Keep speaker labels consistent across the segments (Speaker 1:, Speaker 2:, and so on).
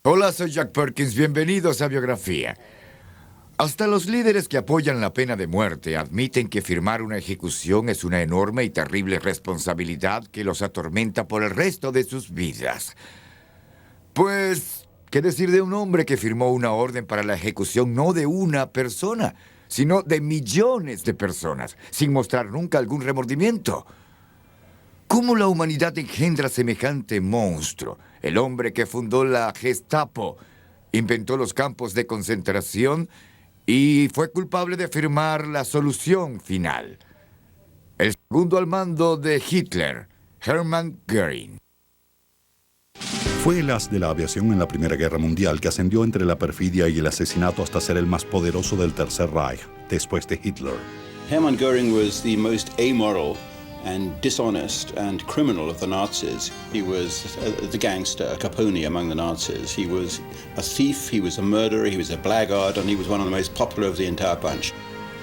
Speaker 1: Hola, soy Jack Perkins. Bienvenidos a Biografía. Hasta los líderes que apoyan la pena de muerte admiten que firmar una ejecución es una enorme y terrible responsabilidad que los atormenta por el resto de sus vidas. Pues, ¿qué decir de un hombre que firmó una orden para la ejecución no de una persona, sino de millones de personas, sin mostrar nunca algún remordimiento? ¿Cómo la humanidad engendra semejante monstruo? El hombre que fundó la Gestapo, inventó los campos de concentración y fue culpable de firmar la solución final. El segundo al mando de Hitler, Hermann Göring.
Speaker 2: Fue el as de la aviación en la Primera Guerra Mundial que ascendió entre la perfidia y el asesinato hasta ser el más poderoso del Tercer Reich, después de Hitler.
Speaker 3: Hermann Göring was the most amoral and dishonest and criminal of the Nazis. He was the gangster, Capone among the Nazis. He was a thief, he was a murderer, he was a blackguard, and he was one of the most popular of the entire bunch.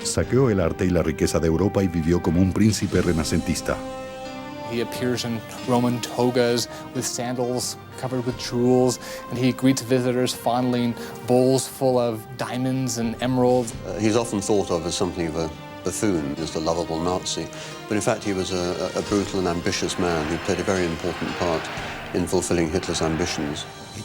Speaker 2: Saqueó el arte y la riqueza de Europa y vivió como un príncipe renacentista.
Speaker 4: He appears in Roman togas with sandals covered with jewels, and he greets visitors fondling bowls full of diamonds and emeralds.
Speaker 5: He's often thought of as something of a buffoon, as the lovable Nazi, but in fact he was a brutal and ambitious man who played a very important part in fulfilling Hitler's ambitions.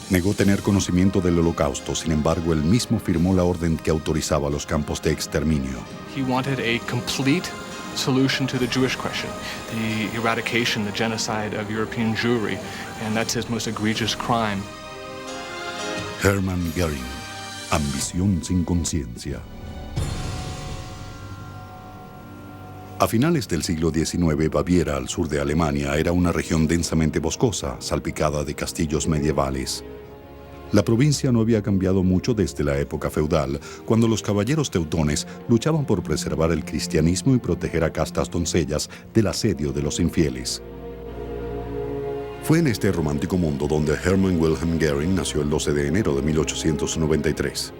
Speaker 2: Negó tener conocimiento del Holocausto, sin embargo, él mismo firmó la orden que autorizaba los campos de exterminio.
Speaker 4: He wanted a complete solution to the Jewish question, the eradication, the genocide of European Jewry, and that's his most egregious crime.
Speaker 2: Hermann Göring, ambición sin conciencia. A finales del siglo XIX, Baviera, al sur de Alemania, era una región densamente boscosa, salpicada de castillos medievales. La provincia no había cambiado mucho desde la época feudal, cuando los caballeros teutones luchaban por preservar el cristianismo y proteger a castas doncellas del asedio de los infieles. Fue en este romántico mundo donde Hermann Wilhelm Göring nació el 12 de enero de 1893.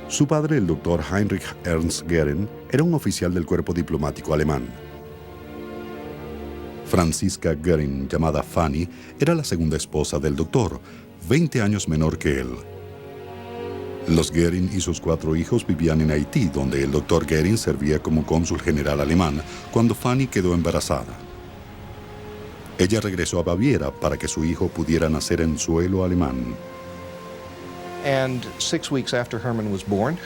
Speaker 2: Su padre, el doctor Heinrich Ernst Göring, era un oficial del cuerpo diplomático alemán. Franziska Göring, llamada Fanny, era la segunda esposa del doctor, 20 años menor que él. Los Göring y sus 4 hijos vivían en Haití, donde el doctor Göring servía como cónsul general alemán cuando Fanny quedó embarazada. Ella regresó a Baviera para que su hijo pudiera nacer en suelo alemán.
Speaker 6: And 6 weeks after Hermann was born,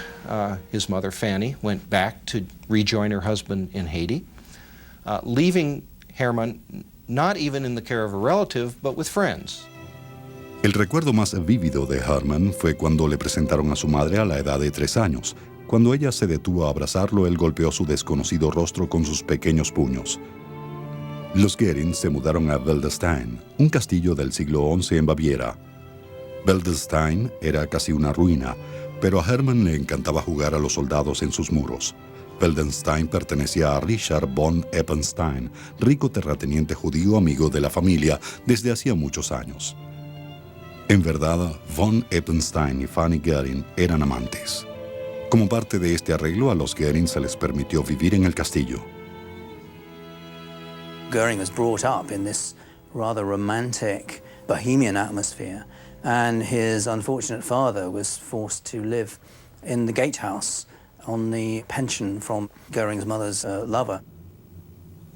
Speaker 6: his mother, Fanny, went back to rejoin her husband in Haiti, leaving Hermann not even in the care of a relative, but with friends.
Speaker 2: El recuerdo más vívido de Hermann fue cuando le presentaron a su madre a la edad de 3 años. Cuando ella se detuvo a abrazarlo, él golpeó su desconocido rostro con sus pequeños puños. Los Göring se mudaron a Wildestein, un castillo del siglo XI en Baviera. Wildestein era casi una ruina, pero a Hermann le encantaba jugar a los soldados en sus muros. Wildestein pertenecía a Richard von Eppenstein, rico terrateniente judío amigo de la familia desde hacía muchos años. En verdad, von Eppenstein y Fanny Göring eran amantes. Como parte de este arreglo, a los Göring se les permitió vivir en el castillo.
Speaker 7: Göring was brought up in this rather romantic bohemian atmosphere, and his unfortunate father was forced to live in the gatehouse on the pension from Göring's mother's lover.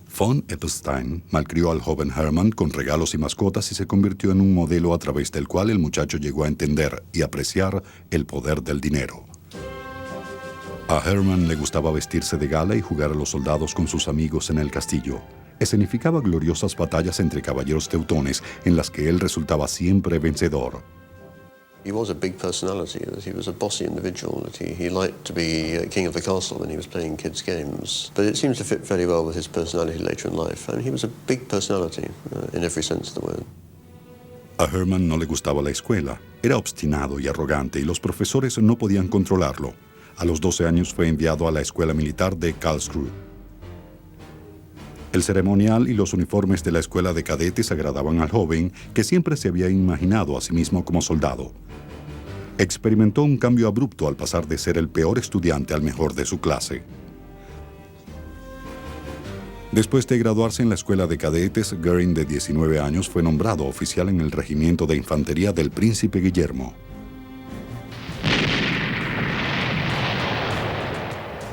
Speaker 2: Von Eppenstein malcrió al joven Hermann con regalos y mascotas y se convirtió en un modelo a través del cual el muchacho llegó a entender y apreciar el poder del dinero. A Hermann le gustaba vestirse de gala y jugar a los soldados con sus amigos en el castillo. Escenificaba gloriosas batallas entre caballeros teutones en las que él resultaba siempre vencedor.
Speaker 5: He was a big personality, that he was a bossy individual, that he liked to be king of the castle when he was playing kids' games. But it seems to fit very well with his personality later in life. I mean, he was a big personality in every sense of the word.
Speaker 2: A Hermann no le gustaba la escuela. Era obstinado y arrogante y los profesores no podían controlarlo. A los 12 años fue enviado a la escuela militar de Karlsruhe. El ceremonial y los uniformes de la escuela de cadetes agradaban al joven, que siempre se había imaginado a sí mismo como soldado. Experimentó un cambio abrupto al pasar de ser el peor estudiante al mejor de su clase. Después de graduarse en la escuela de cadetes, Goering, de 19 años, fue nombrado oficial en el Regimiento de Infantería del Príncipe Guillermo.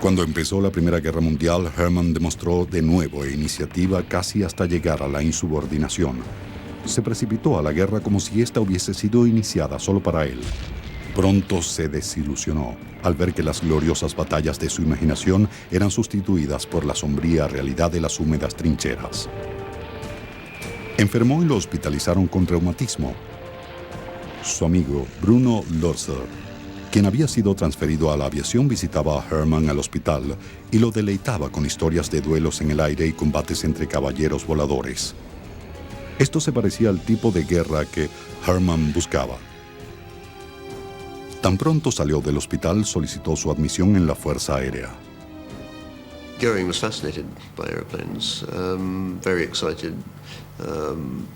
Speaker 2: Cuando empezó la Primera Guerra Mundial, Hermann demostró de nuevo iniciativa casi hasta llegar a la insubordinación. Se precipitó a la guerra como si ésta hubiese sido iniciada solo para él. Pronto se desilusionó al ver que las gloriosas batallas de su imaginación eran sustituidas por la sombría realidad de las húmedas trincheras. Enfermó y lo hospitalizaron con reumatismo. Su amigo Bruno Lorzer, quien había sido transferido a la aviación, visitaba a Hermann al hospital y lo deleitaba con historias de duelos en el aire y combates entre caballeros voladores. Esto se parecía al tipo de guerra que Hermann buscaba. Tan pronto salió del hospital, solicitó su admisión en la Fuerza Aérea.
Speaker 5: Goering was fascinated by aeroplanes, very excited.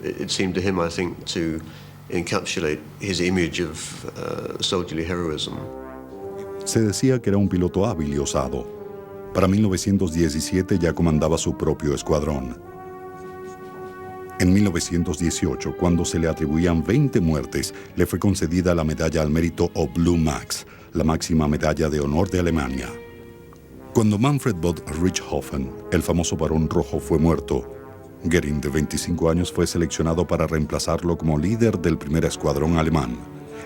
Speaker 5: It seemed to him, I think, to encapsulate his image of soldierly heroism.
Speaker 2: Se decía que era un piloto hábil y osado. Para 1917 ya comandaba su propio escuadrón. En 1918, cuando se le atribuían 20 muertes, le fue concedida la medalla al mérito o Blue Max, la máxima medalla de honor de Alemania. Cuando Manfred von Richthofen, el famoso Barón Rojo, fue muerto, Goering, de 25 años, fue seleccionado para reemplazarlo como líder del primer escuadrón alemán.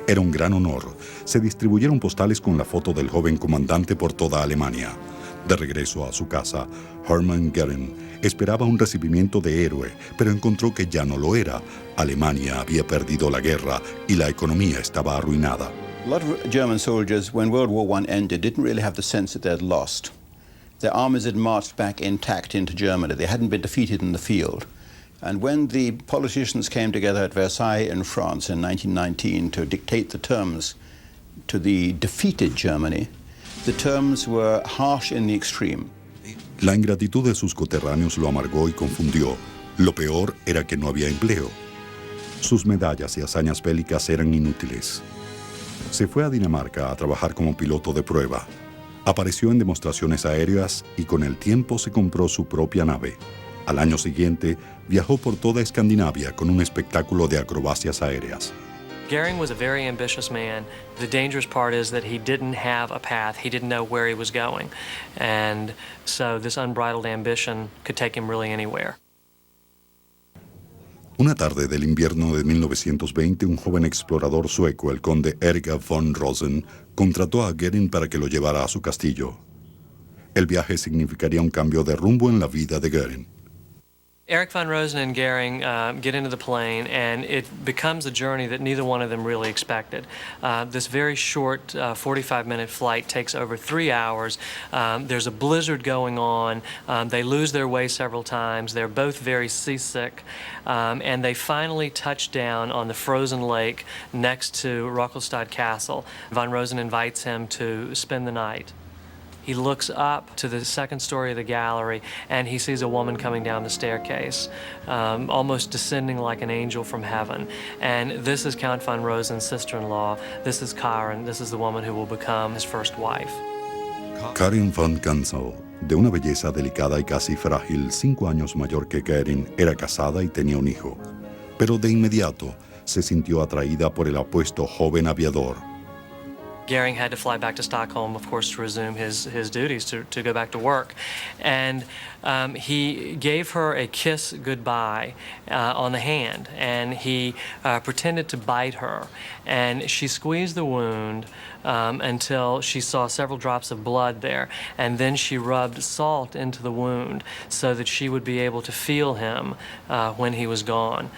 Speaker 2: Era un gran honor. Se distribuyeron postales con la foto del joven comandante por toda Alemania. De regreso a su casa, Hermann Goering esperaba un recibimiento de héroe, pero encontró que ya no lo era. Alemania había perdido la guerra y la economía estaba arruinada.
Speaker 3: A lot of German soldiers, when World War I ended, didn't really have the sense that they had lost. Their armies had marched back intact into Germany. They hadn't been defeated in the field. And when the politicians came together at Versailles in France in 1919 to dictate the terms to the defeated Germany, the terms were harsh in the extreme.
Speaker 2: La ingratitud de sus coterráneos lo amargó y confundió. Lo peor era que no había empleo. Sus medallas y hazañas bélicas eran inútiles. Se fue a Dinamarca a trabajar como piloto de prueba. Apareció en demostraciones aéreas y con el tiempo se compró su propia nave. Al año siguiente, viajó por toda Escandinavia con un espectáculo de acrobacias aéreas.
Speaker 8: Goering was a very ambitious man. The dangerous part is that he didn't have a path. He didn't know where he was going. And so this unbridled ambition could take him really anywhere.
Speaker 2: Una tarde del invierno de 1920, un joven explorador sueco, el conde Erik von Rosen, contrató a Goering para que lo llevara a su castillo. El viaje significaría un cambio de rumbo en la vida de Goering.
Speaker 8: Erik von Rosen and Goering get into the plane, and it becomes a journey that neither one of them really expected. This very short 45-minute flight takes over 3 hours. There's a blizzard going on. They lose their way several times. They're both very seasick, and they finally touch down on the frozen lake next to Rockelstad Castle. Von Rosen invites him to spend the night. He looks up to the second story of the gallery, and he sees a woman coming down the staircase, almost descending like an angel from heaven. And this is Count von Rosen's sister-in-law. This is Karin. This is the woman who will become his first wife.
Speaker 2: Karin von Kanzel, de una belleza delicada y casi frágil, 5 años mayor que Goering, era casada y tenía un hijo. Pero de inmediato se sintió atraída por el apuesto joven aviador.
Speaker 8: Goering had to fly back to Stockholm, of course, to resume his duties, to go back to work. And he gave her a kiss goodbye on the hand, and he pretended to bite her. And she squeezed the wound until she saw several drops of blood there. And then she rubbed salt into the wound so that she would be able to feel him when he was gone.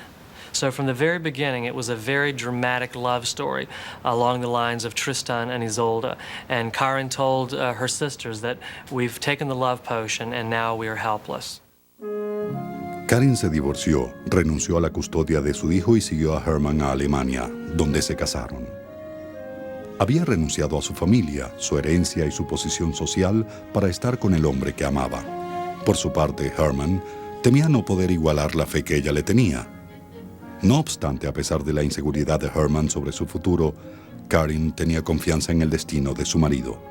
Speaker 8: So from the very beginning, it was a very dramatic love story along the lines of Tristan and Isolde. And Karin told her sisters that we've taken the love potion and now we are helpless.
Speaker 2: Karin se divorció, renunció a la custodia de su hijo y siguió a Hermann a Alemania, donde se casaron. Había renunciado a su familia, su herencia y su posición social para estar con el hombre que amaba. Por su parte, Hermann temía no poder igualar la fe que ella le tenía. No obstante, a pesar de la inseguridad de Hermann sobre su futuro, Karin tenía confianza en el destino de su marido.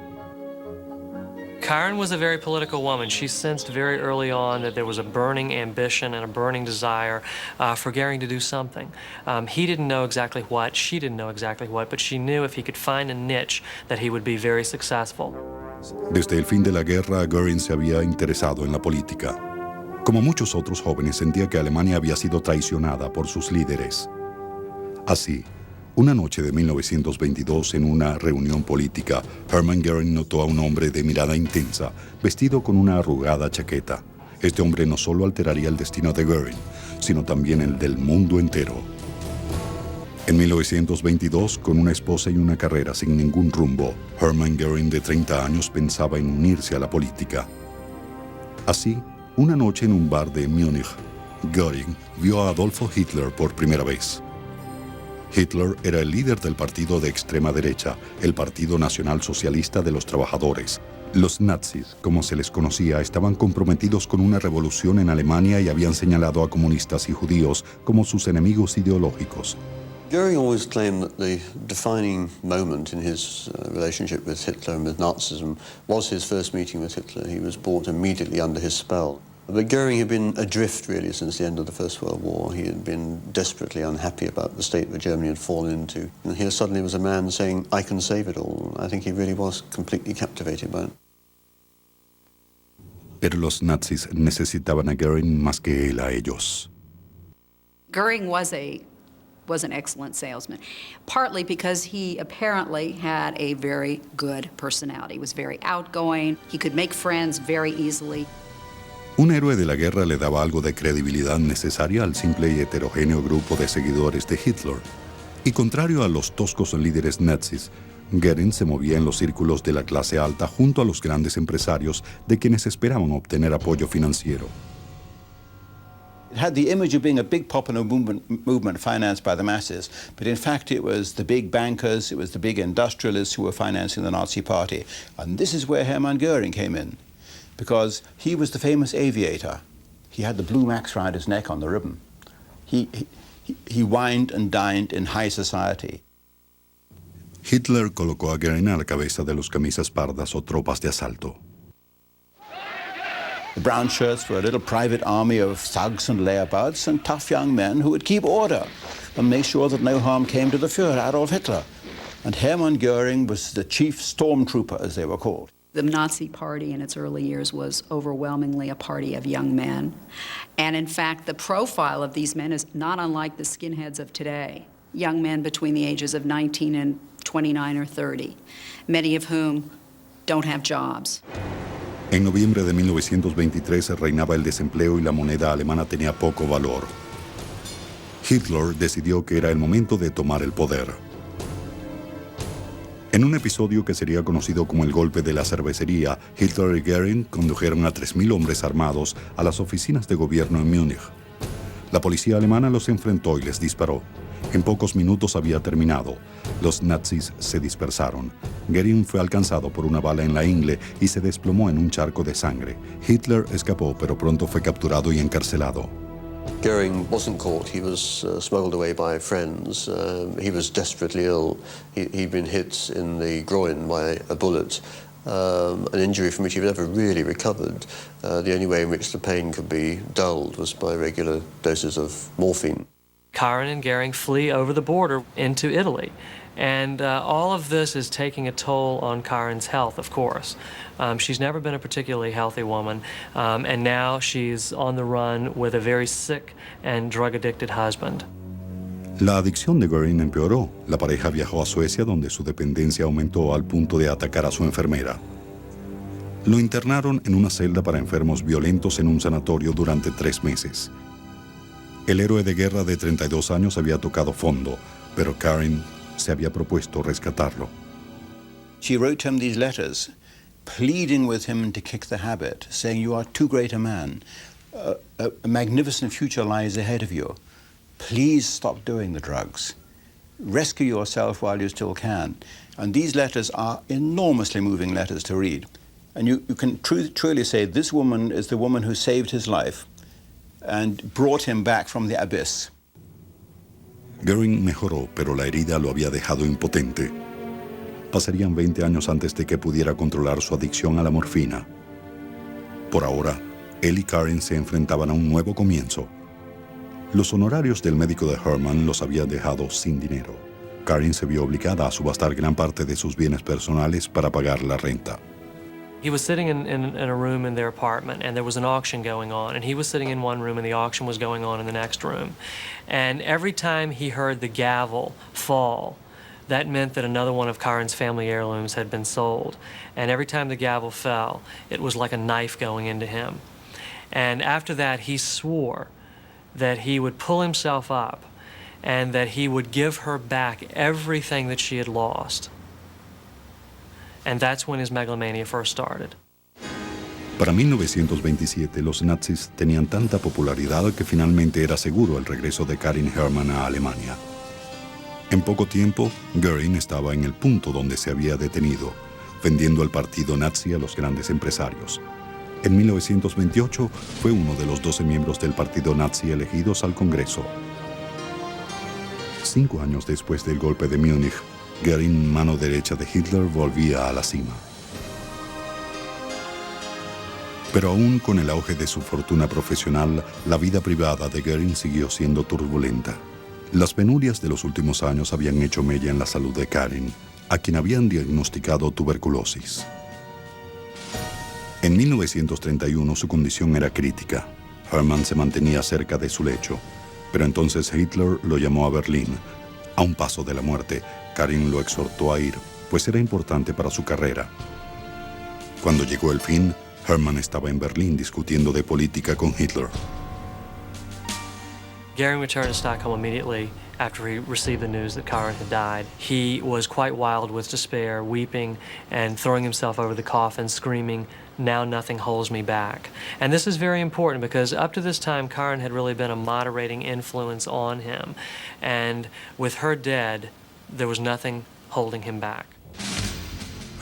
Speaker 8: Karen was a very political woman. She sensed very early on that there was a burning ambition and a burning desire for Goering to do something. He didn't know exactly what, she didn't know exactly what, but she knew if he could find a niche that he would be very successful.
Speaker 2: Desde el fin de la guerra, Goering se había interesado en la política. Como muchos otros jóvenes, sentía que Alemania había sido traicionada por sus líderes. Así, una noche de 1922, en una reunión política, Hermann Goering notó a un hombre de mirada intensa, vestido con una arrugada chaqueta. Este hombre no solo alteraría el destino de Goering, sino también el del mundo entero. En 1922, con una esposa y una carrera sin ningún rumbo, Hermann Goering, de 30 años, pensaba en unirse a la política. Así, una noche en un bar de Múnich, Goering vio a Adolfo Hitler por primera vez. Hitler era el líder del partido de extrema derecha, el Partido Nacional Socialista de los Trabajadores. Los nazis, como se les conocía, estaban comprometidos con una revolución en Alemania y habían señalado a comunistas y judíos como sus enemigos ideológicos.
Speaker 5: Goering always claimed that the defining moment in his relationship with Hitler and with Nazism was his first meeting with Hitler. He was brought immediately under his spell. But Goering had been adrift, really, since the end of the First World War. He had been desperately unhappy about the state that Germany had fallen into. And here suddenly was a man saying, I can save it all. I think he really was completely captivated by it.
Speaker 2: Pero los nazis necesitaban a Goering más que él a ellos.
Speaker 9: Goering was an excellent salesman, partly because he apparently had a very good personality. He was very outgoing. He could make friends very easily.
Speaker 2: Un héroe de la guerra le daba algo de credibilidad necesaria al simple y heterogéneo grupo de seguidores de Hitler. Y contrario a los toscos líderes nazis, Goering se movía en los círculos de la clase alta junto a los grandes empresarios de quienes esperaban obtener apoyo financiero.
Speaker 3: It had the image of being a big popular movement financed by the masses, but in fact it was the big bankers, it was the big industrialists who were financing the Nazi Party. And this is where Hermann Goering came in, because he was the famous aviator. He had the blue max around his neck on the ribbon. He wined and dined in high society.
Speaker 2: Hitler colocó a Goering a la cabeza de los camisas pardas o tropas de asalto.
Speaker 3: The brown shirts were a little private army of thugs and layabouts and tough young men who would keep order and make sure that no harm came to the Führer, Adolf Hitler. And Hermann Goering was the chief stormtrooper, as they were called.
Speaker 9: The Nazi Party in its early years was overwhelmingly a party of young men. And in fact, the profile of these men is not unlike the skinheads of today. Young men between the ages of 19 and 29 or 30, many of whom don't have jobs.
Speaker 2: En noviembre de 1923 reinaba el desempleo y la moneda alemana tenía poco valor. Hitler decidió que era el momento de tomar el poder. En un episodio que sería conocido como el golpe de la cervecería, Hitler y Goering condujeron a 3.000 hombres armados a las oficinas de gobierno en Múnich. La policía alemana los enfrentó y les disparó. En pocos minutos había terminado. Los nazis se dispersaron. Goering fue alcanzado por una bala en la ingle y se desplomó en un charco de sangre. Hitler escapó, pero pronto fue capturado y encarcelado.
Speaker 5: Goering wasn't caught. He was smuggled away by friends. He was desperately ill. He'd been hit in the groin by a bullet, an injury from which he never really recovered. The only way in which the pain could be dulled was by regular doses of morphine.
Speaker 8: Karen and Goering flee over the border into Italy. And all of this is taking a toll on Karen's health, of course. She's never been a particularly healthy woman, and now she's on the run with a very sick and drug-addicted husband.
Speaker 2: La adicción de Goering empeoró. La pareja viajó a Suecia, donde su dependencia aumentó al punto de atacar a su enfermera. Lo internaron en una celda para enfermos violentos en un sanatorio durante 3 meses. El héroe de guerra de 32 años había tocado fondo, pero Karen se había propuesto rescatarlo.
Speaker 3: She wrote him these letters, pleading with him to kick the habit, saying, you are too great a man. A magnificent future lies ahead of you. Please stop doing the drugs. Rescue yourself while you still can. And these letters are enormously moving letters to read. And you can truly say this woman is the woman who saved his life and brought him back from the abyss.
Speaker 2: Goering mejoró, pero la herida lo había dejado impotente. pasarían 20 años antes de que pudiera controlar su adicción a la morfina. Por ahora, él y Karin se enfrentaban a un nuevo comienzo. Los honorarios del médico de Herman los había dejado sin dinero. Karin se vio obligada a subastar gran parte de sus bienes personales para pagar la renta.
Speaker 8: He was sitting in a room in their apartment, and there was an auction going on, and he was sitting in one room, and the auction was going on in the next room. And every time he heard the gavel fall, that meant that another one of Karin's family heirlooms had been sold. And every time the gavel fell, it was like a knife going into him. And after that, he swore that he would pull himself up and that he would give her back everything that she had lost. And that's when his megalomania first started.
Speaker 2: Para 1927, los nazis tenían tanta popularidad que finalmente era seguro el regreso de Karin Herman a Alemania. En poco tiempo, Göring estaba en el punto donde se había detenido, vendiendo el partido nazi a los grandes empresarios. En 1928 fue uno de los 12 miembros del partido nazi elegidos al Congreso. 5 años después del golpe de Múnich, Göring, mano derecha de Hitler, volvía a la cima. Pero aún con el auge de su fortuna profesional, la vida privada de Göring siguió siendo turbulenta. Las penurias de los últimos años habían hecho mella en la salud de Karin, a quien habían diagnosticado tuberculosis. En 1931 su condición era crítica. Herman se mantenía cerca de su lecho, pero entonces Hitler lo llamó a Berlín. A un paso de la muerte, Karin lo exhortó a ir, pues era importante para su carrera. Cuando llegó el fin, Herman estaba en Berlín discutiendo de política con Hitler.
Speaker 8: Göring returned to Stockholm immediately after he received the news that Karin had died. He was quite wild with despair, weeping and throwing himself over the coffin, screaming, "Now nothing holds me back." And this is very important because up to this time, Karin had really been a moderating influence on him. And with her dead, there was nothing holding him back.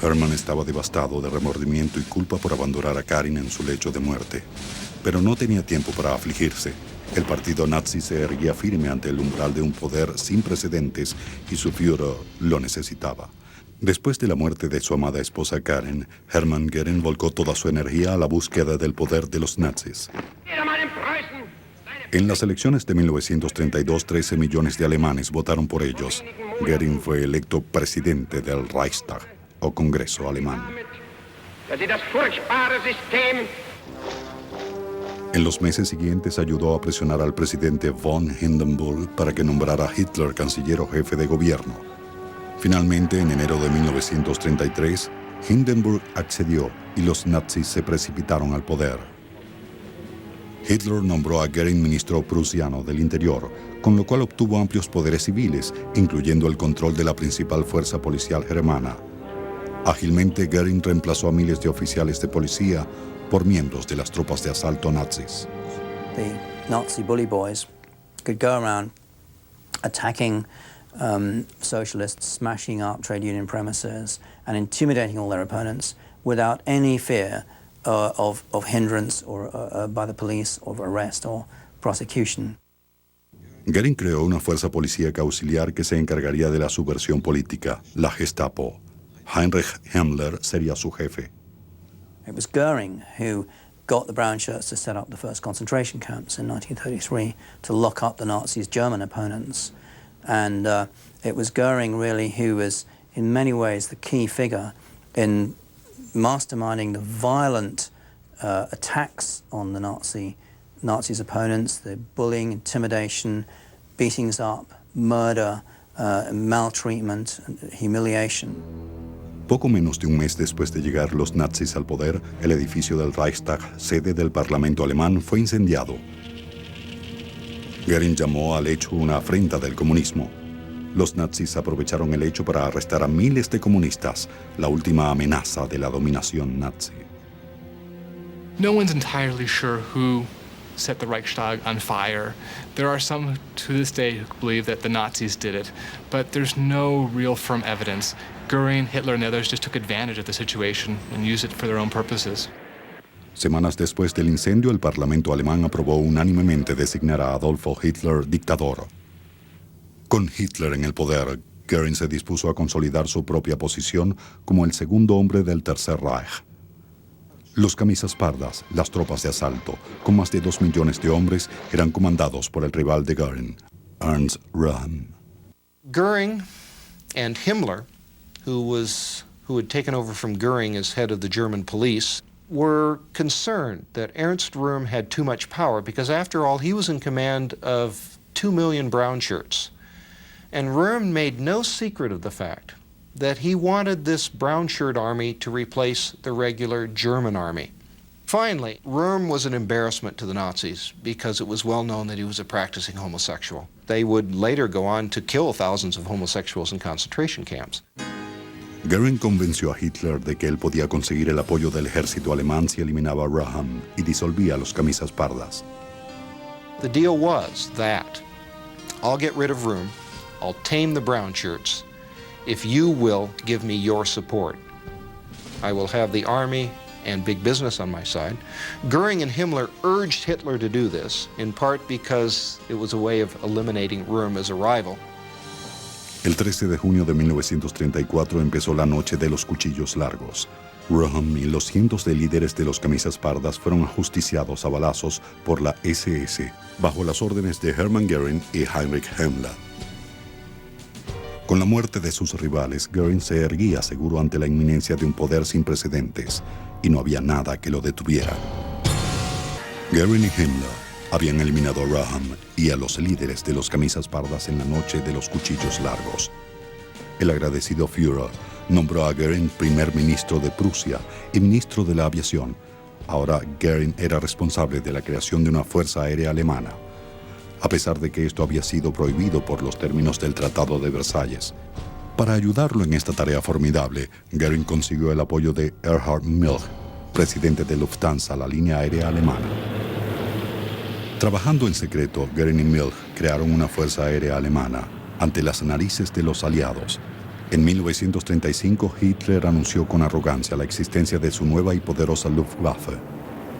Speaker 2: Herman estaba devastado de remordimiento y culpa por abandonar a Karin en su lecho de muerte. Pero no tenía tiempo para afligirse. El partido nazi se erguía firme ante el umbral de un poder sin precedentes y su Führer lo necesitaba. Después de la muerte de su amada esposa Karin, Hermann Göring volcó toda su energía a la búsqueda del poder de los nazis. En las elecciones de 1932, 13 millones de alemanes votaron por ellos. Göring fue electo presidente del Reichstag, o Congreso alemán. En los meses siguientes ayudó a presionar al presidente von Hindenburg para que nombrara a Hitler canciller o jefe de gobierno. Finalmente, en enero de 1933, Hindenburg accedió y los nazis se precipitaron al poder. Hitler nombró a Göring ministro prusiano del Interior, con lo cual obtuvo amplios poderes civiles, incluyendo el control de la principal fuerza policial germana. Ágilmente, Göring reemplazó a miles de oficiales de policía por miembros de las tropas de asalto nazis.
Speaker 7: The Nazi bully boys could go around attacking socialists, smashing up trade union premises and intimidating all their opponents without any fear of hindrance or by the police, of arrest or prosecution.
Speaker 2: Göring creó una fuerza policíaca auxiliar que se encargaría de la subversión política, la Gestapo. Heinrich Himmler sería su jefe.
Speaker 7: It was Göring who got the brown shirts to set up the first concentration camps in 1933 to lock up the Nazis' German opponents. And it was Göring really who was in many ways the key figure in masterminding the violent attacks on the Nazis' opponents, the bullying, intimidation, beatings up, murder, maltreatment, humiliation.
Speaker 2: Poco menos de un mes después de llegar los nazis al poder, el edificio del Reichstag, sede del Parlamento alemán, fue incendiado. Göring llamó al hecho una afrenta del comunismo. Los nazis aprovecharon el hecho para arrestar a miles de comunistas, la última amenaza de la dominación nazi.
Speaker 4: No one's entirely sure who set the Reichstag on fire. There are some to this day who believe that the Nazis did it, but there's no real firm evidence. Göring, Hitler, and the others just took advantage of the situation and used it for their own purposes.
Speaker 2: Semanas después del incendio, el Parlamento alemán aprobó unánimemente designar a Adolfo Hitler dictador. Con Hitler en el poder, Göring se dispuso a consolidar su propia posición como el segundo hombre del Tercer Reich. Los camisas pardas, las tropas de asalto, con más de 2 millones de hombres, eran comandados por el rival de Göring, Ernst Röhm.
Speaker 6: Göring and Himmler, who had taken over from Göring as head of the German police, were concerned that Ernst Röhm had too much power because, after all, he was in command of 2 million brown shirts. And Röhm made no secret of the fact that he wanted this brown shirt army to replace the regular German army. Finally, Röhm was an embarrassment to the Nazis because it was well known that he was a practicing homosexual. They would later go on to kill thousands of homosexuals in concentration camps.
Speaker 2: Göring convenció a Hitler de que él podía conseguir el apoyo del ejército alemán si eliminaba a Röhm y disolvía a los camisas pardas.
Speaker 6: The deal was that I'll get rid of Röhm, I'll tame the brown shirts, if you will give me your support. I will have the army and big business on my side. Göring and Himmler urged Hitler to do this, in part because it was a way of eliminating Röhm as a rival.
Speaker 2: El 13 de junio de 1934 empezó la noche de los cuchillos largos. Röhm y los cientos de líderes de los camisas pardas fueron ajusticiados a balazos por la SS, bajo las órdenes de Hermann Göring y Heinrich Himmler. Con la muerte de sus rivales, Göring se erguía seguro ante la inminencia de un poder sin precedentes, y no había nada que lo detuviera. Göring y Himmler habían eliminado a Röhm y a los líderes de los camisas pardas en la noche de los cuchillos largos. El agradecido Führer nombró a Göring primer ministro de Prusia y ministro de la aviación. Ahora Göring era responsable de la creación de una fuerza aérea alemana, a pesar de que esto había sido prohibido por los términos del Tratado de Versalles. Para ayudarlo en esta tarea formidable, Göring consiguió el apoyo de Erhard Milch, presidente de Lufthansa, la línea aérea alemana. Trabajando en secreto, Göring y Milch crearon una fuerza aérea alemana ante las narices de los aliados. En 1935, Hitler anunció con arrogancia la existencia de su nueva y poderosa Luftwaffe,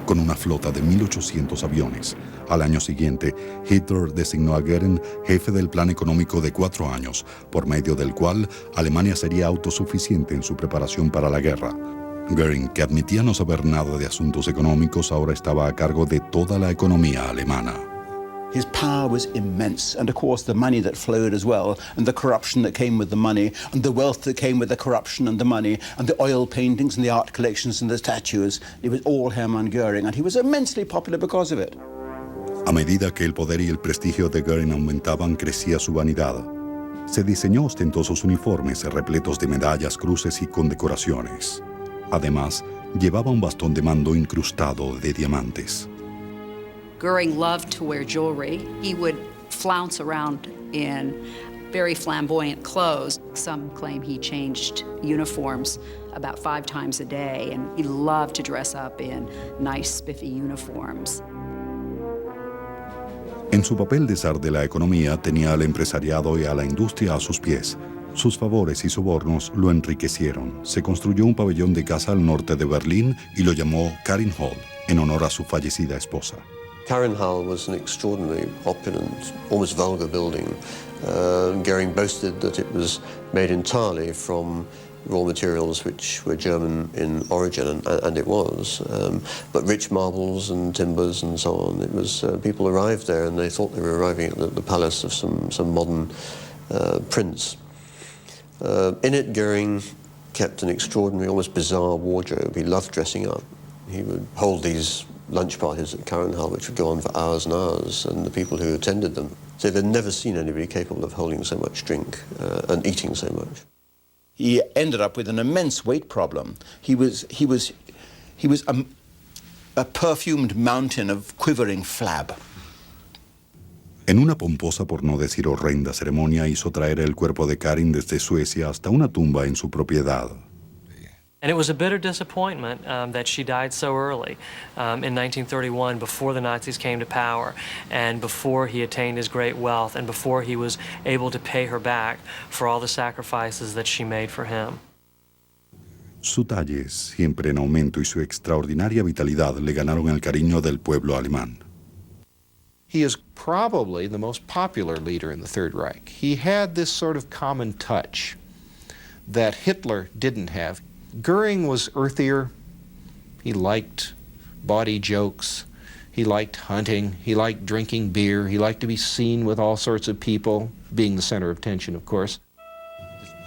Speaker 2: con una flota de 1.800 aviones. Al año siguiente, Hitler designó a Göring jefe del plan económico de 4 años, por medio del cual Alemania sería autosuficiente en su preparación para la guerra. Göring, que admitía no saber nada de asuntos económicos, ahora estaba a cargo de toda la economía alemana.
Speaker 3: His power was immense, and of course the money that flowed as well, and the corruption that came with the money, and the wealth that came with the corruption and the money, and the oil paintings and the art collections and the statues. It was all Hermann Göring, and he was immensely popular because of it.
Speaker 2: A medida que el poder y el prestigio de Göring aumentaban, crecía su vanidad. Se diseñó ostentosos uniformes repletos de medallas, cruces y condecoraciones. Además, llevaba un bastón de mando incrustado de diamantes.
Speaker 9: Göring loved to wear jewelry. He would flounce around in very flamboyant clothes. Some claim he changed uniforms about 5 times a day, and he loved to dress up in nice, spiffy uniforms.
Speaker 2: En su papel de zar de la economía, tenía al empresariado y a la industria a sus pies. Sus favores y sobornos lo enriquecieron. Se construyó un pabellón de caza al norte de Berlín y lo llamó Karin Hall, en honor a su fallecida esposa.
Speaker 5: Karin Hall was an extraordinarily opulent, almost vulgar building. Göring boasted that it was made entirely from raw materials which were German in origin, and it was. But rich marbles and timbers and so on. It was people arrived there and they thought they were arriving at the palace of some modern prince. In it, Göring kept an extraordinary, almost bizarre wardrobe. He loved dressing up. He would hold these lunch parties at Karin Hall, which would go on for hours and hours, and the people who attended them, so they'd never seen anybody capable of holding so much drink and eating so much.
Speaker 3: He ended up with an immense weight problem. He was a perfumed mountain of quivering flab.
Speaker 2: En una pomposa, por no decir horrenda ceremonia, hizo traer el cuerpo de Karin desde Suecia hasta una tumba en su propiedad.
Speaker 8: And it was a bitter disappointment that she died so early in 1931, before the Nazis came to power, and before he attained his great wealth, and before he was able to pay her back for all the sacrifices that she made for him.
Speaker 2: Su talle, siempre en aumento, y su extraordinaria vitalidad le ganaron el cariño del pueblo alemán.
Speaker 6: He is probably the most popular leader in the Third Reich. He had this sort of common touch that Hitler didn't have. Goering was earthier. He liked bawdy jokes. He liked hunting. He liked drinking beer. He liked to be seen with all sorts of people, being the center of attention, of course.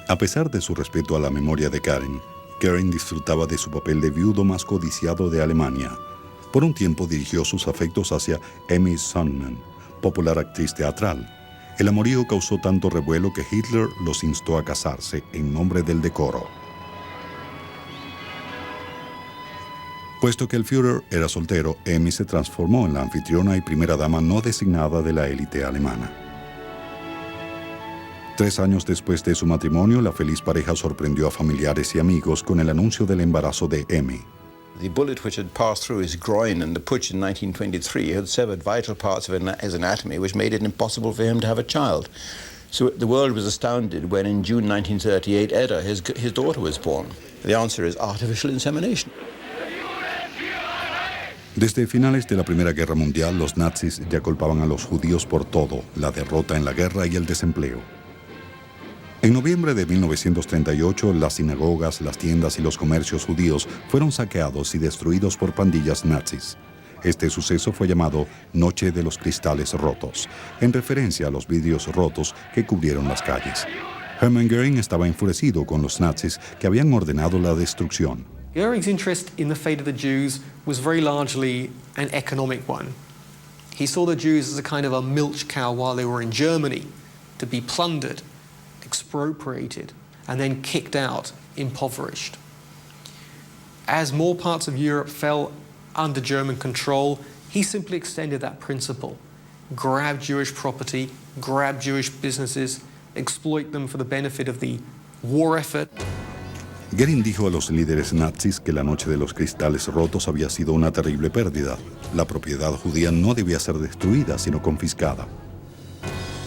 Speaker 2: A pesar de su respeto a la memoria de Karen, Goering disfrutaba de su papel de viudo más codiciado de Alemania. Por un tiempo dirigió sus afectos hacia Emmy Sonnemann, popular actriz teatral. El amorío causó tanto revuelo que Hitler los instó a casarse en nombre del decoro. Puesto que el Führer era soltero, Emmy se transformó en la anfitriona y primera dama no designada de la élite alemana. 3 años después de su matrimonio, la feliz pareja sorprendió a familiares y amigos con el anuncio del embarazo de Emmy.
Speaker 3: The bullet which had passed through his groin in the putsch in 1923 had severed vital parts of his anatomy, which made it impossible for him to have a child. So the world was astounded when in June 1938, Edda, his daughter, was born. The answer is artificial insemination.
Speaker 2: Desde finales de la Primera Guerra Mundial, los nazis ya culpaban a los judíos por todo, la derrota en la guerra y el desempleo. En noviembre de 1938, las sinagogas, las tiendas y los comercios judíos fueron saqueados y destruidos por pandillas nazis. Este suceso fue llamado Noche de los Cristales Rotos, en referencia a los vidrios rotos que cubrieron las calles. Hermann Göring estaba enfurecido con los nazis que habían ordenado la destrucción.
Speaker 10: Göring's interest in the fate of the Jews was very largely an economic one. He saw the Jews as a kind of a milch cow while they were in Germany, to be plundered, expropriated, and then kicked out, impoverished. As more parts of Europe fell under German control, he simply extended that principle. Grab Jewish property, grab Jewish businesses, exploit them for the benefit of the war effort.
Speaker 2: Göring dijo a los líderes nazis que la Noche de los Cristales Rotos había sido una terrible pérdida. La propiedad judía no debía ser destruida, sino confiscada.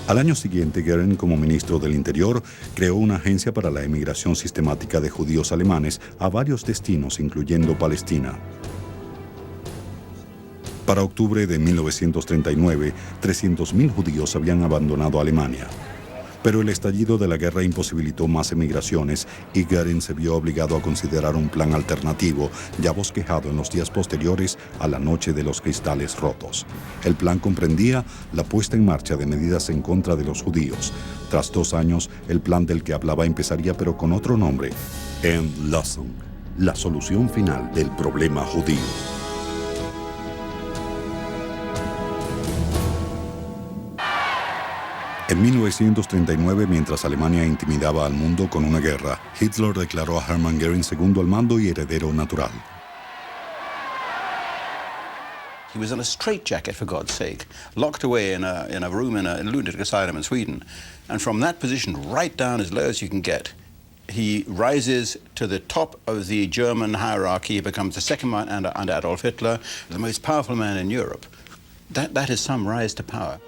Speaker 2: Al año siguiente, Göring, como ministro del Interior, creó una agencia para la emigración sistemática de judíos alemanes a varios destinos, incluyendo Palestina. Para octubre de 1939, 300.000 judíos habían abandonado Alemania. Pero el estallido de la guerra imposibilitó más emigraciones y Göring se vio obligado a considerar un plan alternativo, ya bosquejado en los días posteriores a la Noche de los Cristales Rotos. El plan comprendía la puesta en marcha de medidas en contra de los judíos. Tras 2 años, el plan del que hablaba empezaría, pero con otro nombre: Endlösung, la solución final del problema judío. En 1939, mientras Alemania intimidaba al mundo con una guerra, Hitler declaró a Hermann Göring segundo al mando y heredero natural.
Speaker 3: He was in a straitjacket, for God's sake, locked away in a room in a lunatic asylum in Sweden. And from that position, right down as low as you can get, he rises to the top of the German hierarchy. He becomes the second man under Adolf Hitler, the most powerful man in Europe. That is some rise to power.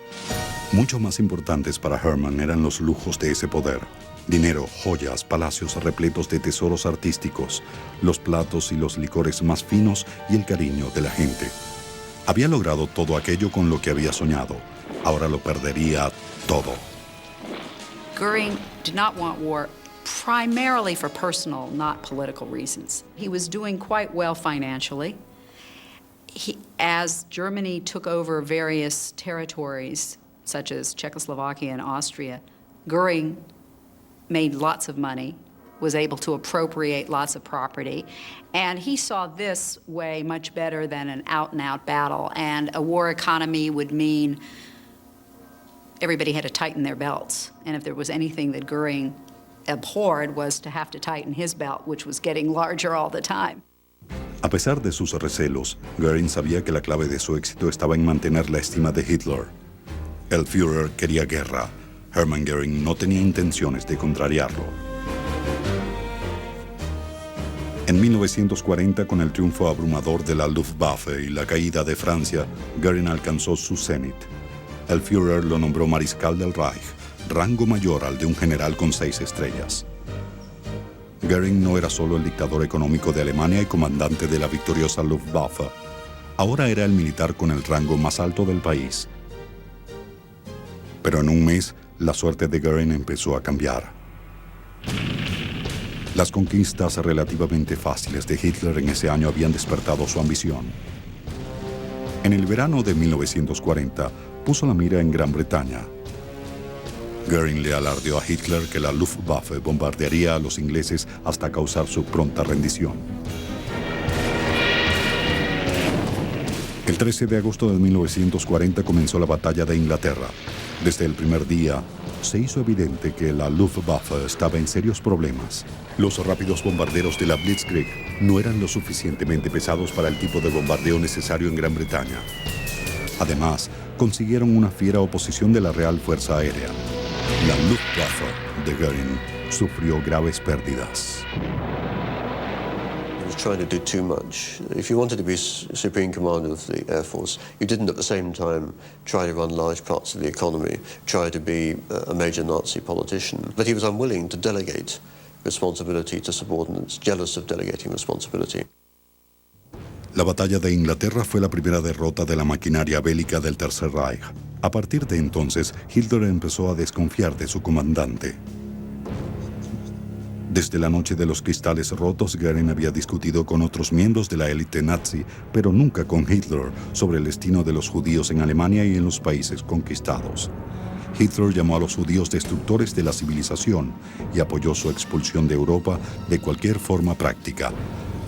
Speaker 2: Mucho más importantes para Hermann eran los lujos de ese poder. Dinero, joyas, palacios repletos de tesoros artísticos, los platos y los licores más finos y el cariño de la gente. Había logrado todo aquello con lo que había soñado. Ahora lo perdería todo.
Speaker 9: Göring did not want war primarily for personal, not political reasons. He was doing quite well financially. As Germany took over various territories, such as Czechoslovakia and Austria, Göring made lots of money, was able to appropriate lots of property, and he saw this way much better than an out-and-out battle. And a war economy would mean everybody had to tighten their belts. And if there was anything that Göring abhorred, was to have to tighten his belt, which was getting larger all the time.
Speaker 2: A pesar de sus recelos, Göring sabía que la clave de su éxito estaba en mantener la estima de Hitler. El Führer quería guerra. Hermann Göring no tenía intenciones de contrariarlo. En 1940, con el triunfo abrumador de la Luftwaffe y la caída de Francia, Göring alcanzó su zenit. El Führer lo nombró mariscal del Reich, rango mayor al de un general con 6 estrellas. Göring no era solo el dictador económico de Alemania y comandante de la victoriosa Luftwaffe. Ahora era el militar con el rango más alto del país. Pero en un mes, la suerte de Göring empezó a cambiar. Las conquistas relativamente fáciles de Hitler en ese año habían despertado su ambición. En el verano de 1940, puso la mira en Gran Bretaña. Göring le alardeó a Hitler que la Luftwaffe bombardearía a los ingleses hasta causar su pronta rendición. El 13 de agosto de 1940 comenzó la batalla de Inglaterra. Desde el primer día, se hizo evidente que la Luftwaffe estaba en serios problemas. Los rápidos bombarderos de la Blitzkrieg no eran lo suficientemente pesados para el tipo de bombardeo necesario en Gran Bretaña. Además, consiguieron una fiera oposición de la Real Fuerza Aérea. La Luftwaffe de Göring sufrió graves pérdidas.
Speaker 5: He was trying to do too much. If you wanted to be Supreme Commander of the Air Force, you didn't at the same time try to run large parts of the economy, try to be a major Nazi politician. But he was unwilling to delegate responsibility to subordinates, jealous of delegating responsibility.
Speaker 2: La batalla de Inglaterra fue la primera derrota de la maquinaria bélica del Tercer Reich. A partir de entonces, Hitler empezó a desconfiar de su comandante. Desde la noche de los cristales rotos, Göring había discutido con otros miembros de la élite nazi, pero nunca con Hitler, sobre el destino de los judíos en Alemania y en los países conquistados. Hitler llamó a los judíos destructores de la civilización y apoyó su expulsión de Europa de cualquier forma práctica.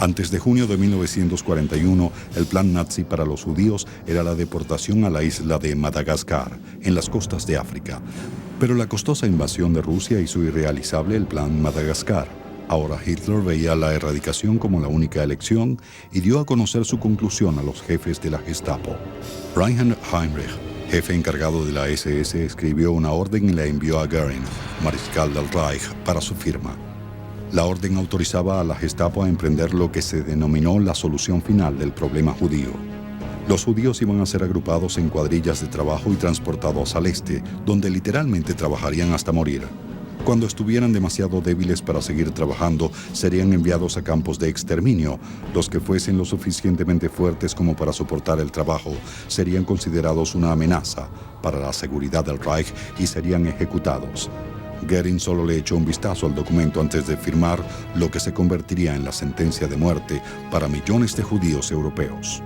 Speaker 2: Antes de junio de 1941, el plan nazi para los judíos era la deportación a la isla de Madagascar, en las costas de África. Pero la costosa invasión de Rusia hizo irrealizable el plan Madagascar. Ahora Hitler veía la erradicación como la única elección y dio a conocer su conclusión a los jefes de la Gestapo. Reinhard Heinrich, jefe encargado de la SS, escribió una orden y la envió a Göring, mariscal del Reich, para su firma. La orden autorizaba a la Gestapo a emprender lo que se denominó la solución final del problema judío. Los judíos iban a ser agrupados en cuadrillas de trabajo y transportados al este, donde literalmente trabajarían hasta morir. Cuando estuvieran demasiado débiles para seguir trabajando, serían enviados a campos de exterminio. Los que fuesen lo suficientemente fuertes como para soportar el trabajo serían considerados una amenaza para la seguridad del Reich y serían ejecutados. Göring solo le echó un vistazo al documento antes de firmar lo que se convertiría en la sentencia de muerte para millones de judíos europeos.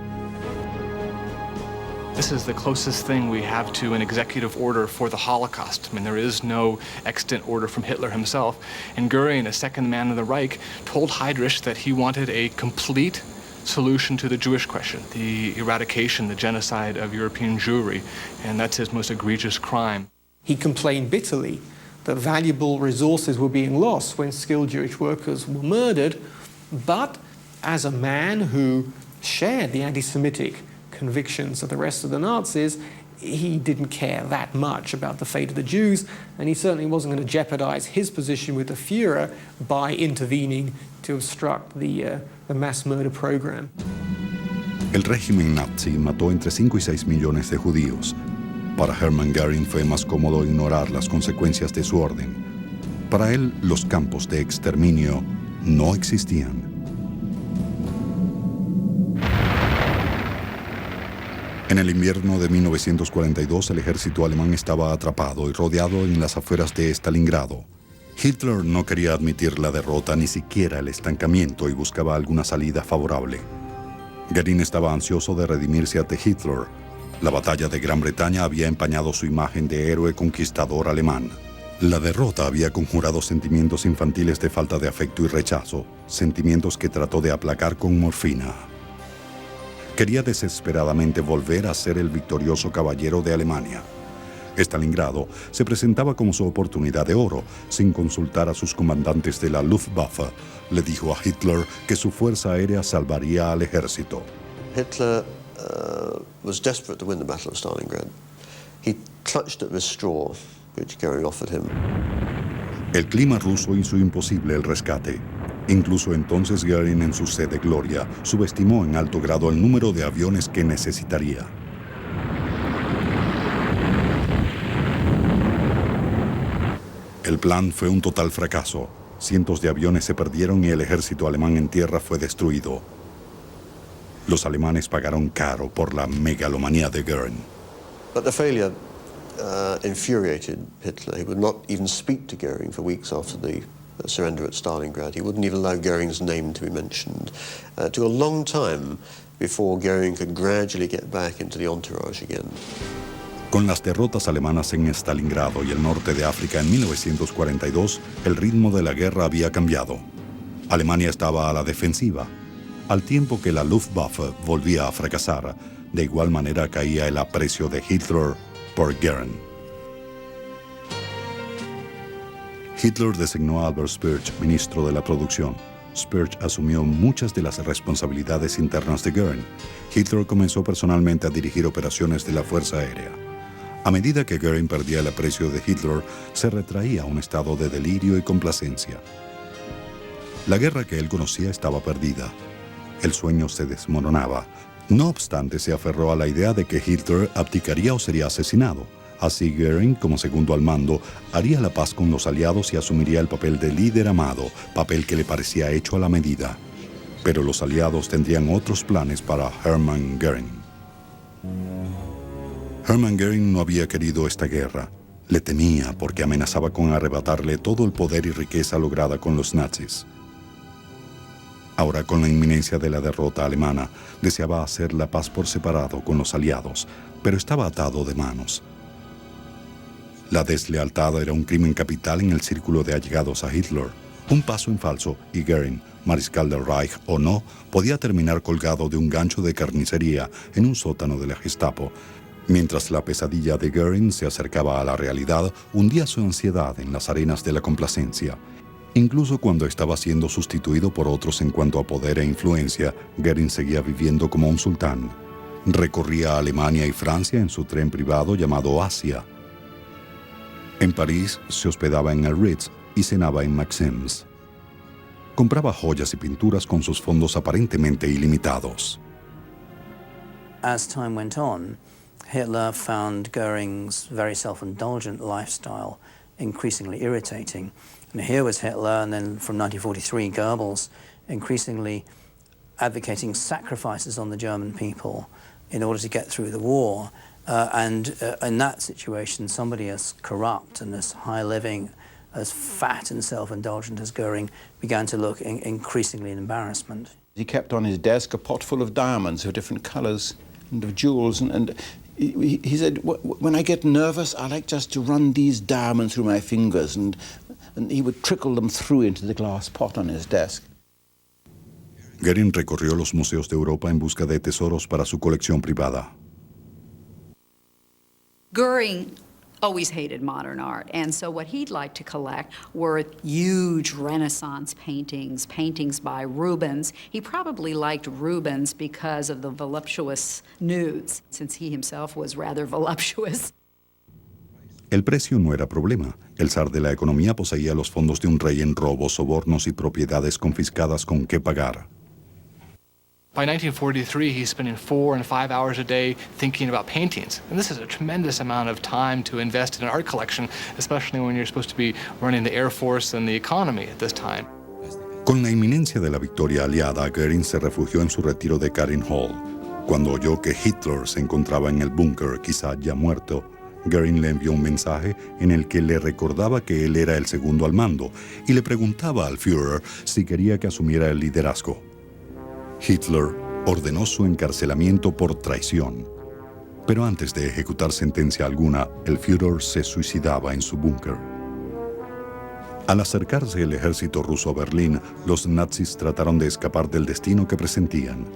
Speaker 4: This is the closest thing we have to an executive order for the Holocaust. I mean, there is no extant order from Hitler himself. And Göring, a second man of the Reich, told Heydrich that he wanted a complete solution to the Jewish question, the eradication, the genocide of European Jewry, and that's his most egregious crime.
Speaker 10: He complained bitterly that valuable resources were being lost when skilled Jewish workers were murdered, but as a man who shared the anti-Semitic convictions of the rest of the Nazis, he didn't care that much about the fate of the Jews, and he certainly wasn't going to jeopardize his position with the Führer by intervening to obstruct the mass murder program.
Speaker 2: El régimen nazi mató entre 5 y 6 millones de judíos. Para Hermann Göring fue más cómodo ignorar las consecuencias de su orden. Para él, los campos de exterminio no existían. En el invierno de 1942, el ejército alemán estaba atrapado y rodeado en las afueras de Stalingrado. Hitler no quería admitir la derrota, ni siquiera el estancamiento, y buscaba alguna salida favorable. Göring estaba ansioso de redimirse ante Hitler. La batalla de Gran Bretaña había empañado su imagen de héroe conquistador alemán. La derrota había conjurado sentimientos infantiles de falta de afecto y rechazo, sentimientos que trató de aplacar con morfina. Quería desesperadamente volver a ser el victorioso caballero de Alemania. Stalingrado se presentaba como su oportunidad de oro. Sin consultar a sus comandantes de la Luftwaffe, le dijo a Hitler que su fuerza aérea salvaría al ejército.
Speaker 5: Hitler was desperate to win the Battle of Stalingrad. He clutched at this straw which Göring offered him.
Speaker 2: El clima ruso hizo imposible el rescate. Incluso entonces Göring, en su sed de gloria, subestimó en alto grado el número de aviones que necesitaría. El plan fue un total fracaso. Cientos de aviones se perdieron y el ejército alemán en tierra fue destruido. Los alemanes pagaron caro por la megalomanía de Göring.
Speaker 5: But the failure infuriated Hitler. He would not even speak to Goering for weeks after the surrender at Stalingrad. He wouldn't even allow Goering's name to be mentioned. It took a long time before Goering could gradually get back into the entourage again.
Speaker 2: Con las derrotas alemanas en Stalingrado y el norte de África en 1942, el ritmo de la guerra había cambiado. Alemania estaba a la defensiva, al tiempo que la Luftwaffe volvía a fracasar. De igual manera caía el aprecio de Hitler por Goering. Hitler designó a Albert Speer ministro de la producción. Speer asumió muchas de las responsabilidades internas de Goering. Hitler comenzó personalmente a dirigir operaciones de la Fuerza Aérea. A medida que Goering perdía el aprecio de Hitler, se retraía a un estado de delirio y complacencia. La guerra que él conocía estaba perdida. El sueño se desmoronaba. No obstante, se aferró a la idea de que Hitler abdicaría o sería asesinado. Así Goering, como segundo al mando, haría la paz con los aliados y asumiría el papel de líder amado, papel que le parecía hecho a la medida. Pero los aliados tendrían otros planes para Hermann Goering. Hermann Goering no había querido esta guerra. Le temía porque amenazaba con arrebatarle todo el poder y riqueza lograda con los nazis. Ahora, con la inminencia de la derrota alemana, deseaba hacer la paz por separado con los aliados, pero estaba atado de manos. La deslealtad era un crimen capital en el círculo de allegados a Hitler. Un paso en falso y Goering, mariscal del Reich o no, podía terminar colgado de un gancho de carnicería en un sótano de la Gestapo. Mientras la pesadilla de Goering se acercaba a la realidad, hundía su ansiedad en las arenas de la complacencia. Incluso cuando estaba siendo sustituido por otros en cuanto a poder e influencia, Goering seguía viviendo como un sultán. Recorría Alemania y Francia en su tren privado llamado Asia. En París se hospedaba en el Ritz y cenaba en Maxim's. Compraba joyas y pinturas con sus fondos aparentemente ilimitados.
Speaker 7: As time went on, Hitler found Goering's very self-indulgent lifestyle increasingly irritating. And here was Hitler, and then from 1943, Goebbels, increasingly advocating sacrifices on the German people in order to get through the war. And in that situation, somebody as corrupt and as high-living, as fat and self-indulgent as Goering began to look increasingly in embarrassment.
Speaker 3: He kept on his desk a pot full of diamonds of different colors and of jewels, and he said, when I get nervous, I like just to run these diamonds through my fingers, and he would trickle them through into the glass pot on his desk.
Speaker 2: Goering recorrió los museos de Europa en busca de tesoros para su colección privada.
Speaker 9: Goering always hated modern art, and so what he'd like to collect were huge Renaissance paintings, paintings by Rubens. He probably liked Rubens because of the voluptuous nudes, since he himself was rather voluptuous.
Speaker 2: El precio no era problema. El zar de la economía poseía los fondos de un rey en robos, sobornos y propiedades confiscadas con que pagar.
Speaker 4: By 1943, he's spending 4 and 5 hours a day thinking about paintings. And this is a tremendous amount of time to invest in an art collection, especially when you're supposed to be running the Air Force and the economy at this time.
Speaker 2: Con la inminencia de la victoria aliada, Goering se refugió en su retiro de Karin Hall. Cuando oyó que Hitler se encontraba en el búnker, quizá ya muerto, Goering le envió un mensaje en el que le recordaba que él era el segundo al mando y le preguntaba al Führer si quería que asumiera el liderazgo. Hitler ordenó su encarcelamiento por traición. Pero antes de ejecutar sentencia alguna, el Führer se suicidaba en su búnker. Al acercarse el ejército ruso a Berlín, los nazis trataron de escapar del destino que presentían.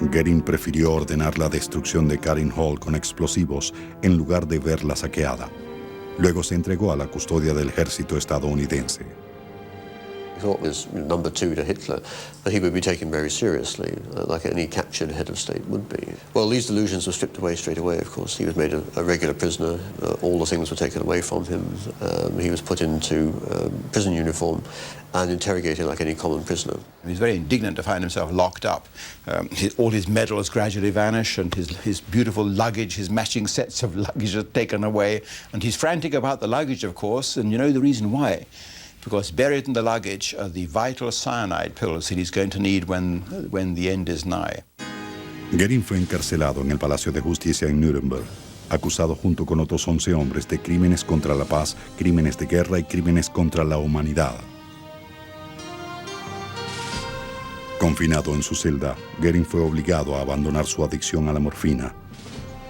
Speaker 2: Goering prefirió ordenar la destrucción de Karin Hall con explosivos en lugar de verla saqueada. Luego se entregó a la custodia del ejército estadounidense.
Speaker 5: He thought was number two to Hitler, that he would be taken very seriously, like any captured head of state would be. Well, these delusions were stripped away straight away, of course. He was made a regular prisoner. All the things were taken away from him. He was put into prison uniform and interrogated like any common prisoner.
Speaker 3: He was very indignant to find himself locked up. All his medals gradually vanish, and his beautiful luggage, his matching sets of luggage are taken away. And he's frantic about the luggage, of course, and you know the reason why. Because buried in the luggage are the vital cyanide pills that he's going to need when the end is nigh.
Speaker 2: Goering fue encarcelado en el Palacio de Justicia en Nuremberg. acusado junto con otros 11 hombres de crímenes contra la paz, crímenes de guerra y crímenes contra la humanidad. Confinado en su celda, Goering fue obligado a abandonar su adicción a la morfina.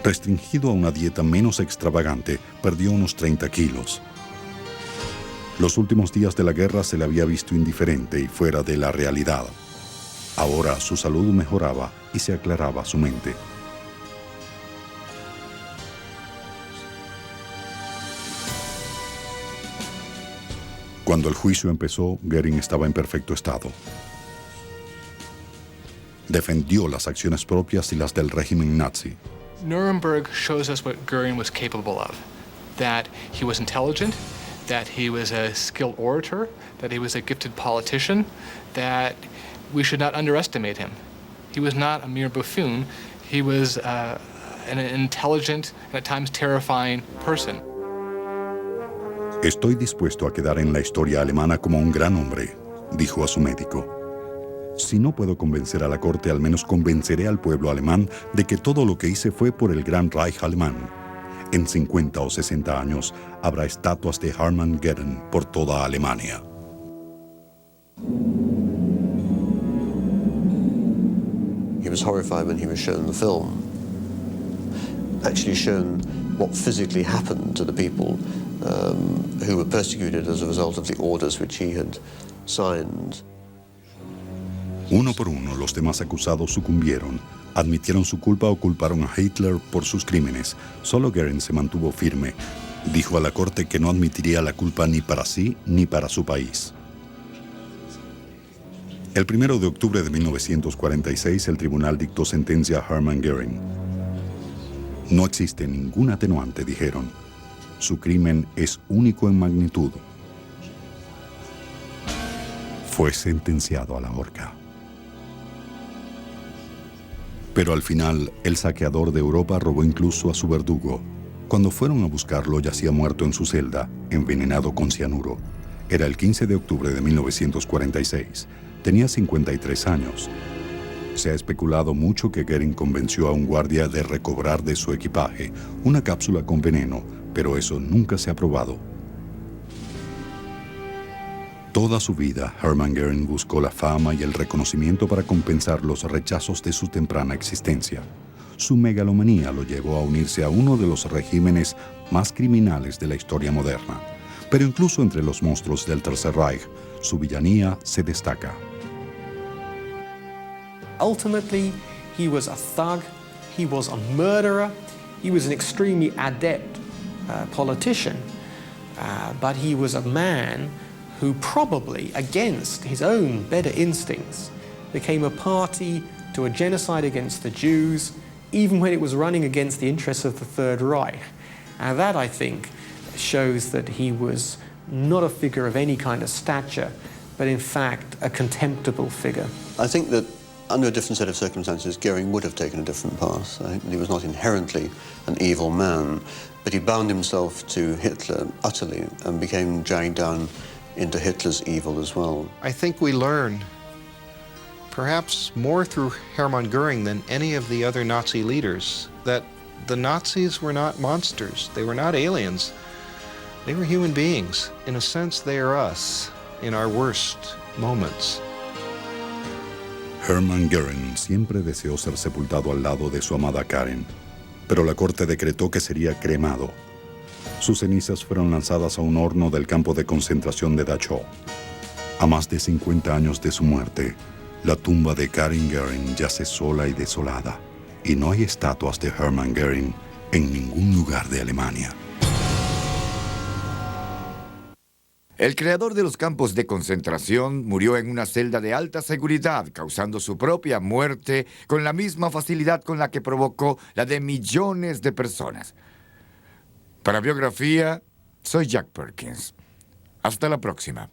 Speaker 2: Restringido a una dieta menos extravagante, perdió unos 30 kilos. Los últimos días de la guerra se le había visto indiferente y fuera de la realidad. Ahora su salud mejoraba y se aclaraba su mente. Cuando el juicio empezó, Goering estaba en perfecto estado. Defendió las acciones propias y las del régimen nazi.
Speaker 4: Nuremberg shows us what Goering was capable of, that he was intelligent, that he was a skilled orator, that he was a gifted politician, that we should not underestimate him. He was not a mere buffoon. He was an intelligent and at times terrifying person.
Speaker 2: Estoy dispuesto a quedar en la historia alemana como un gran hombre, dijo a su médico. Si no puedo convencer a la corte, al menos convenceré al pueblo alemán de que todo lo que hice fue por el gran Reich alemán. En 50 o 60 años habrá estatuas de Hermann Goering por toda Alemania.
Speaker 5: He was horrified when he was shown the film. Actually shown what physically happened to the people who were persecuted as a result of the orders which he had signed.
Speaker 2: Uno por uno, los demás acusados sucumbieron, admitieron su culpa o culparon a Hitler por sus crímenes. Solo Goering se mantuvo firme. Dijo a la corte que no admitiría la culpa ni para sí ni para su país. El 1 de octubre de 1946, el tribunal dictó sentencia a Hermann Goering. No existe ningún atenuante, dijeron. Su crimen es único en magnitud. Fue sentenciado a la horca. Pero al final, el saqueador de Europa robó incluso a su verdugo. Cuando fueron a buscarlo, yacía muerto en su celda, envenenado con cianuro. Era el 15 de octubre de 1946. Tenía 53 años. Se ha especulado mucho que Goering convenció a un guardia de recobrar de su equipaje una cápsula con veneno, pero eso nunca se ha probado. Toda su vida, Hermann Goering buscó la fama y el reconocimiento para compensar los rechazos de su temprana existencia. Su megalomanía lo llevó a unirse a uno de los regímenes más criminales de la historia moderna. Pero incluso entre los monstruos del Tercer Reich, su villanía se destaca.
Speaker 10: Ultimately, he was a thug, he was a murderer, he was an extremely adept politician, but he was a man who probably, against his own better instincts, became a party to a genocide against the Jews, even when it was running against the interests of the Third Reich. And that, I think, shows that he was not a figure of any kind of stature, but in fact a contemptible figure.
Speaker 5: I think that under a different set of circumstances, Goering would have taken a different path. I think that he was not inherently an evil man, but he bound himself to Hitler utterly and became dragged down into Hitler's evil as well.
Speaker 6: I think we learn, perhaps more through Hermann Goering than any of the other Nazi leaders, that the Nazis were not monsters. They were not aliens. They were human beings. In a sense, they are us in our worst moments.
Speaker 2: Hermann Goering siempre deseó ser sepultado al lado de su amada Karen, pero la corte decretó que sería cremado. Sus cenizas fueron lanzadas a un horno del campo de concentración de Dachau. A más de 50 años de su muerte, la tumba de Karen Goering yace sola y desolada, y no hay estatuas de Hermann Goering en ningún lugar de Alemania.
Speaker 1: El creador de los campos de concentración murió en una celda de alta seguridad, causando su propia muerte con la misma facilidad con la que provocó la de millones de personas. Para Biografía, soy Jack Perkins. Hasta la próxima.